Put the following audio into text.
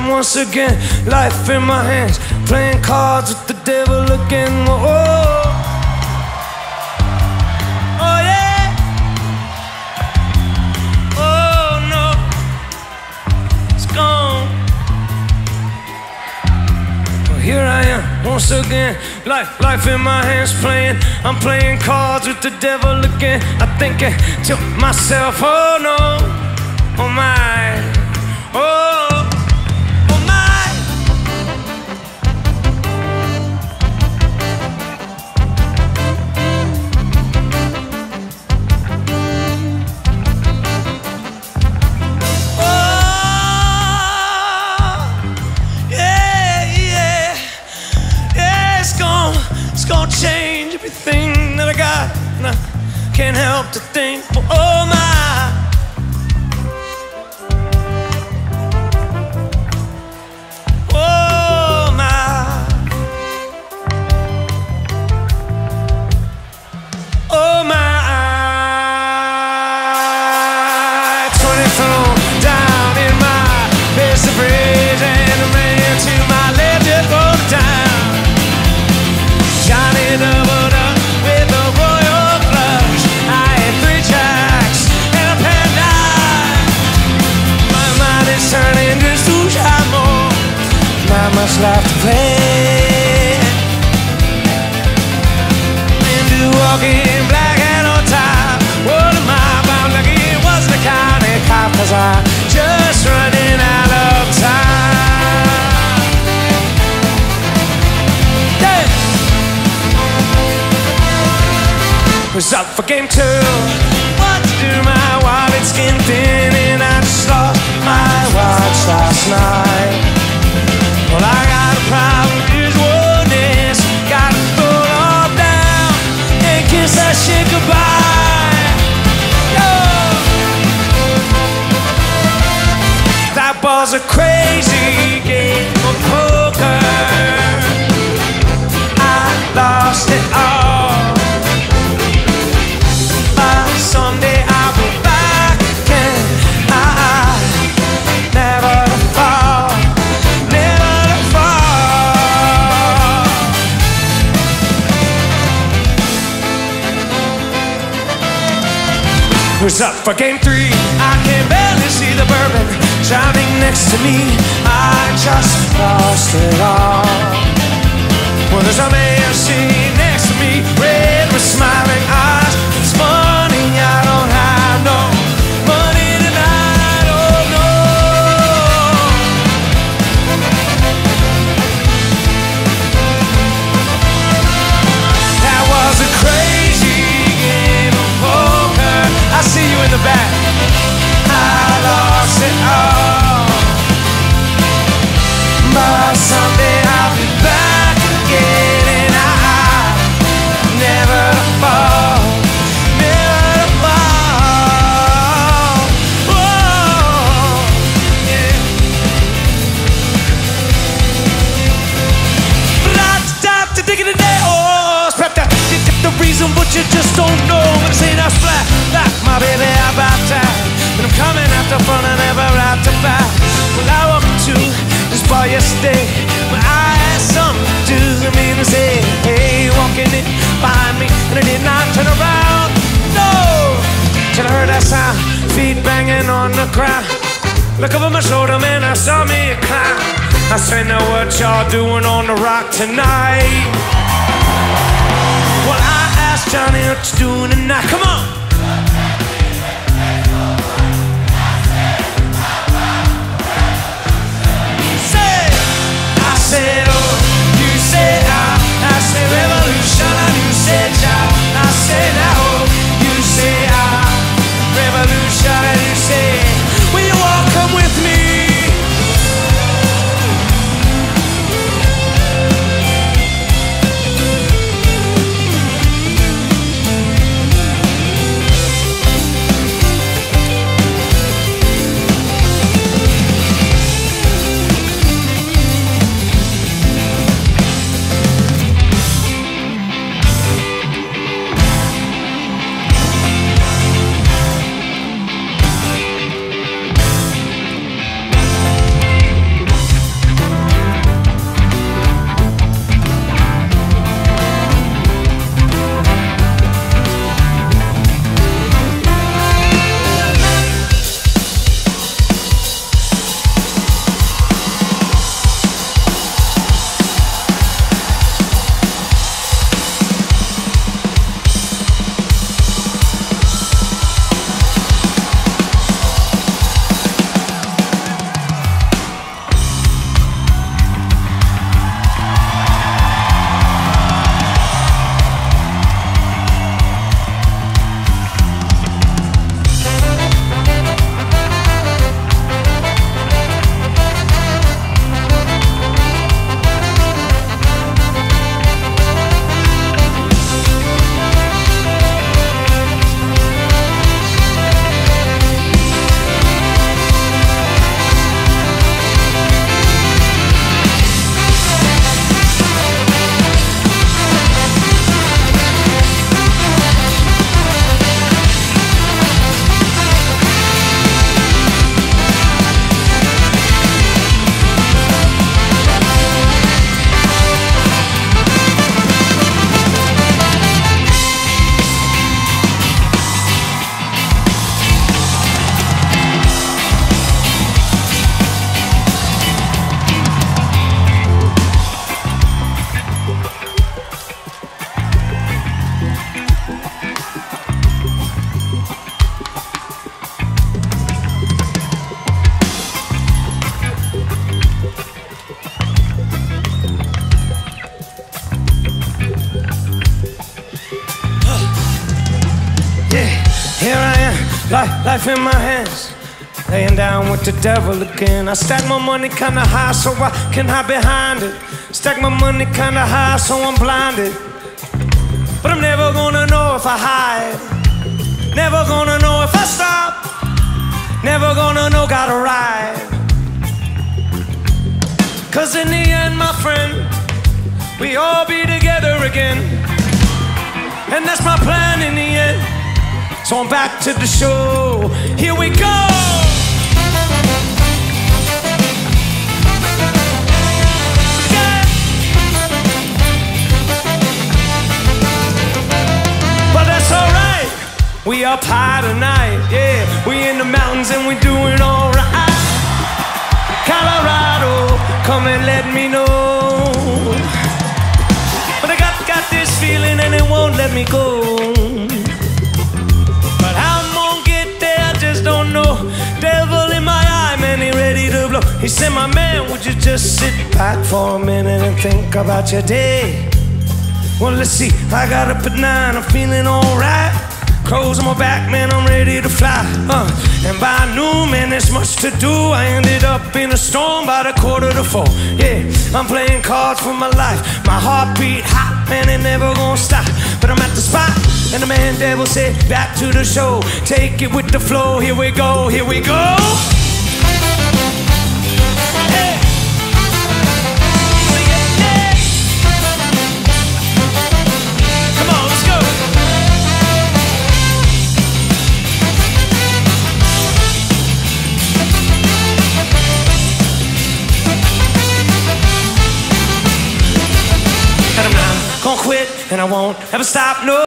Once again, life in my hands, playing cards with the devil again. Oh, oh yeah. Oh no, it's gone. Well, here I am once again, life in my hands, I'm playing cards with the devil again. I think to myself, oh no, oh my, oh. Change everything that I got, and I can't help to think, oh my, oh my, oh my. 20 thrown down in my best of bridge, and a man to my left just broke down. Johnny doubled up with a royal flush. I had 3 jacks and a pen. My mind is turning just to shine more. Not much life to play. Into walking black and on top. What am I? I'm lucky it wasn't a county cop, 'cause I just running out of time. Was up for game 2. What to do? My wallet's skin thin, and I just lost my watch last night. Well, I got a problem, here's one is, gotta throw it all down and kiss that shit goodbye. Yo! That was a crazy game of poker. I lost it all. Someday I'll be back again. Never to fall, never to fall. Who's up for game 3? I can barely see the bourbon drowning next to me. I just lost it all. Well, there's a man sitting next to me, red with smiling eyes. It's funny, I don't have no money tonight, oh no. That was a crazy game of poker. I see you in the back. I lost it all. But someday I'll be back again, and I never to fall, never to fall. Oh, yeah. But I stopped to dig in the day. Oh, spread that. You get the reason, but you just don't know. When I say that's flat, like my baby, about time. feet banging on the ground. Look over my shoulder, man, I saw me a clown. I said, now what y'all doing on the rock tonight? Well, I asked Johnny what you doing tonight. Come on. I said, oh, you said I said revolution, and you said job. I said, now, oh, you say revolution, and you say, will you all come with me? Here I am, life in my hands, laying down with the devil again. I stack my money kinda high so I can hide behind it. Stack my money kinda high so I'm blinded. But I'm never gonna know if I hide, never gonna know if I stop, never gonna know gotta ride. Cause in the end, my friend, we all be together again. And that's my plan in the end. So I'm back to the show. Here we go. Yeah. But that's alright. We up high tonight. Yeah, we in the mountains and we doing alright. Colorado, come and let me know. But I got this feeling and it won't let me go. Don't know, devil in my eye, man, he ready to blow. He said, my man, would you just sit back for a minute and think about your day? Well, let's see, I got up at 9, I'm feeling alright. Crows on my back, man, I'm ready to fly. And by noon, man, there's much to do. I ended up in a storm by the 3:45. Yeah, I'm playing cards for my life. My heart beat hot, man, it never gonna stop. But I'm at the spot, and the man devil said, back to the show. Take it with the flow, here we go, here we go. Hey. Come on, let's go. And I'm not gonna quit, and I won't ever stop, no.